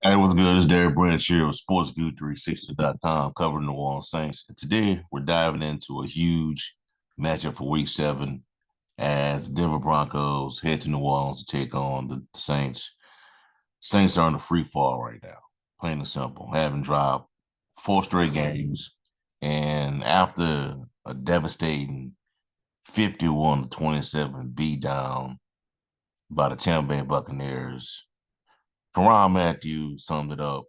Hey, what's good? It's Derrick Branch here with SportsView360.com covering the New Orleans Saints. And today we're diving into a huge matchup for Week 7 as the Denver Broncos head to New Orleans to take on the Saints. Saints are in a free fall right now, plain and simple, having dropped 4 straight games. And after a devastating 51-27 beatdown by the Tampa Bay Buccaneers, Teron Matthew summed it up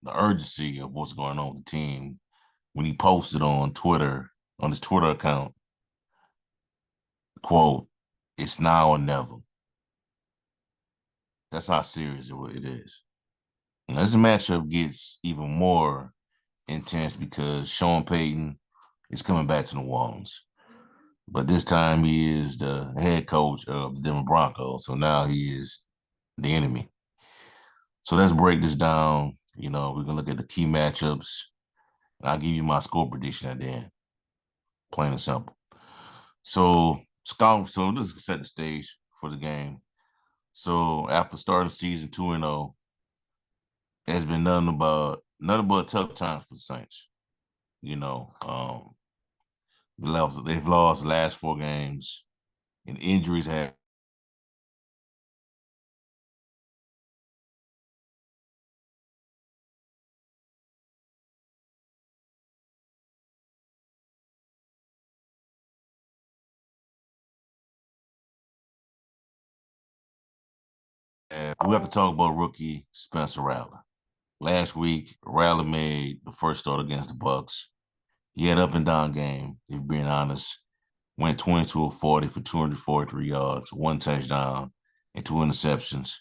the urgency of what's going on with the team when he posted on Twitter, on his Twitter account, quote, "It's now or never." That's how serious it is. And this matchup gets even more intense because Sean Payton is coming back to New Orleans. But this time he is the head coach of the Denver Broncos. So now he is the enemy. So let's break this down. We're gonna look at the key matchups, and I'll give you my score prediction at the end. Plain and simple. So this is set the stage for the game. So after starting season 2-0, it has been nothing but tough times for the Saints. You know, um, they've lost the last 4 games, and injuries have. And we have to talk about rookie Spencer Rattler. Last week, Rattler made the first start against the Bucks. He had up and down game, if being honest. Went 22 of 40 for 243 yards, 1 touchdown, and 2 interceptions.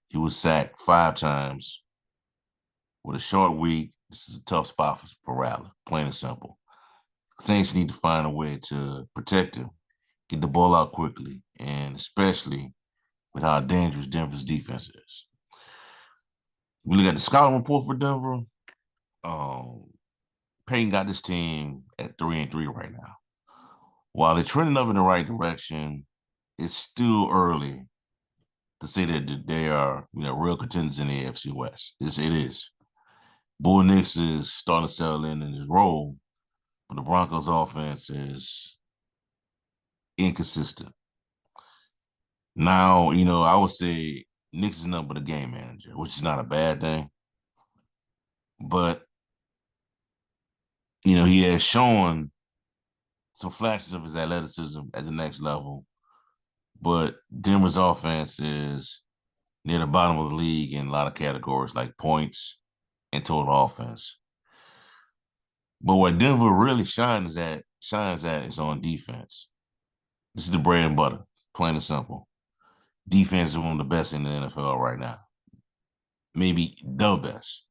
He was sacked 5 times. With a short week, this is a tough spot for Rattler, plain and simple. Saints need to find a way to protect him, get the ball out quickly, and especially with how dangerous Denver's defense is. We look at the scouting report for Denver. Um, Payton got this team at 3-3 right now. While they're trending up in the right direction, it's still early to say that they are, real contenders in the AFC West. It is. Bull Nix is starting to settle in his role, but the Broncos' offense is inconsistent. Now, I would say Nix is nothing but a game manager, which is not a bad thing. But, he has shown some flashes of his athleticism at the next level. But Denver's offense is near the bottom of the league in a lot of categories like points and total offense. But what Denver really shines at is on defense. This is the bread and butter, plain and simple. Defense is one of the best in the NFL right now. Maybe the best,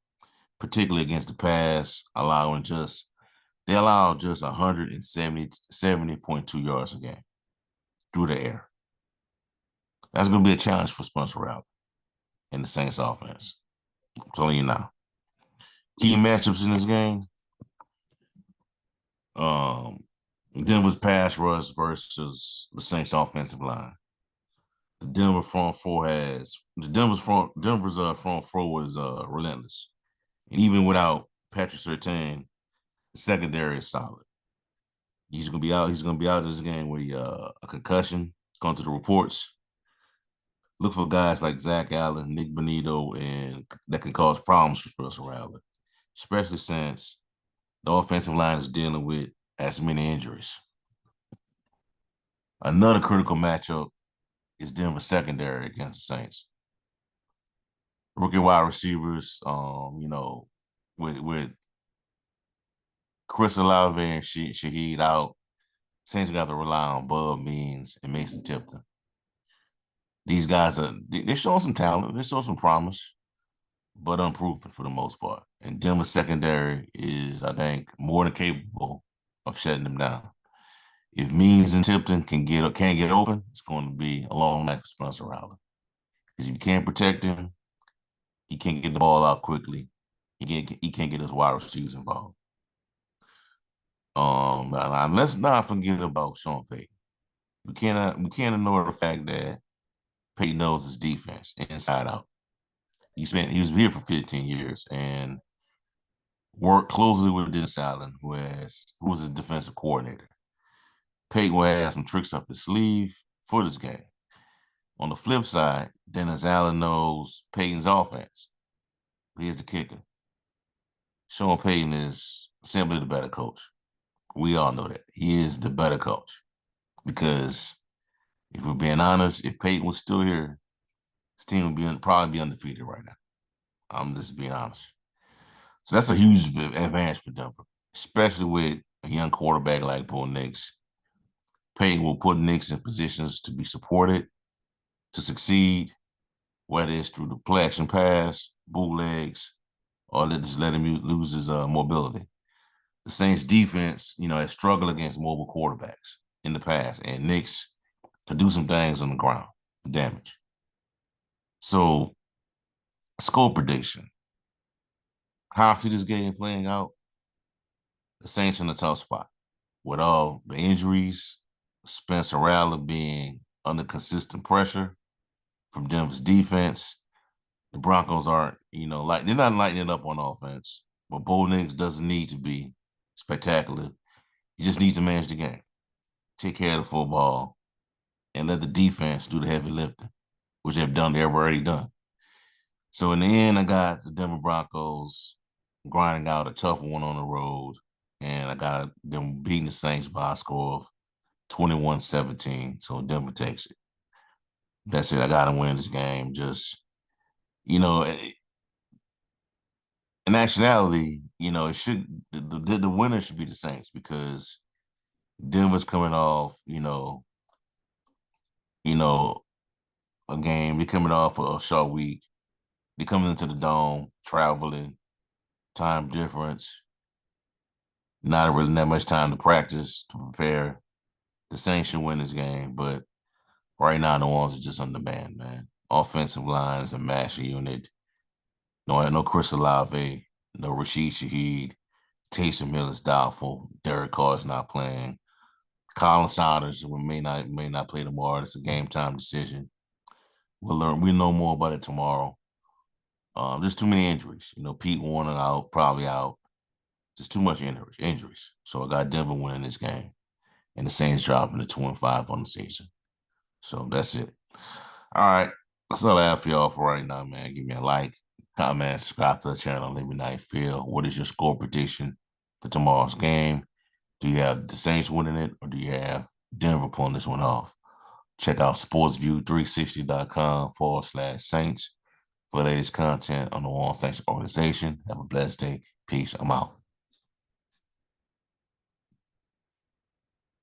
particularly against the pass, they allow just 170.2 yards a game through the air. That's going to be a challenge for Spencer Rattler and the Saints offense. I'm telling you now. Key matchups in this game. Um, Denver's pass rush versus the Saints offensive line. Denver's front four was relentless, and even without Patrick Surtain, the secondary is solid. He's gonna be out. He's gonna be out of this game with a concussion. Going to the reports. Look for guys like Zach Allen, Nick Bonito, and that can cause problems for Spencer Rattler, especially since the offensive line is dealing with as many injuries. Another critical matchup is Denver secondary against the Saints. Rookie wide receivers, with Chris Olave and Shaheed out, Saints got to rely on Bud Means and Mason Tipton. These guys they're showing some talent, they're showing some promise, but unproven for the most part. And Denver secondary is, I think, more than capable of shutting them down. If Means and Tipton can't get open, it's going to be a long night for Spencer Rattler. Because if you can't protect him, he can't get the ball out quickly. He can't get his wide receivers involved. And let's not forget about Sean Payton. We can't ignore the fact that Payton knows his defense inside out. He was here for 15 years and worked closely with Dennis Allen, who was his defensive coordinator. Payton will have some tricks up his sleeve for this game. On the flip side, Dennis Allen knows Payton's offense. Here's the kicker. Sean Payton is simply the better coach. We all know that. He is the better coach. Because if we're being honest, if Payton was still here, his team would probably be undefeated right now. I'm just being honest. So that's a huge advantage for Denver, especially with a young quarterback like Bo Nix. Payton will put Nix in positions to be supported, to succeed, whether it's through the play action pass, bootlegs, or just let him lose his mobility. The Saints defense, has struggled against mobile quarterbacks in the past, and Nix could do some things on the ground, damage. So, score prediction. How I see this game playing out, the Saints in a tough spot. With all the injuries, Spencer Rattler being under consistent pressure from Denver's defense, the Broncos aren't, they're not lighting it up on offense, but Bo Nix doesn't need to be spectacular. You just need to manage the game, take care of the football, and let the defense do the heavy lifting, which they've already done. So in the end, I got the Denver Broncos grinding out a tough one on the road, and I got them beating the Saints by a score of 21-17. So Denver takes it. That's it. I got to win this game. Just, in actuality, it should the winner should be the Saints because Denver's coming off, a game. They're coming off a short week. They're coming into the dome, traveling, time difference, not really that much time to practice, to prepare. The Saints should win this game, but right now the ones are just on demand, man. Offensive line is a master unit. No Chris Olave, no Rashid Shaheed. Taysom Hill is doubtful. Derek Carr is not playing. Colin Saunders may not play tomorrow. It's a game time decision. We know more about it tomorrow. Just too many injuries. Pete Warner out, probably out. Just too much injuries. So I got Denver winning this game. And the Saints dropping to 2-5 on the season. So that's it. All right. That's all I have for y'all for right now, man. Give me a like, comment, subscribe to the channel. Let me know how you feel. What is your score prediction for tomorrow's game? Do you have the Saints winning it or do you have Denver pulling this one off? Check out sportsview360.com/Saints for the latest content on the Saints organization. Have a blessed day. Peace. I'm out.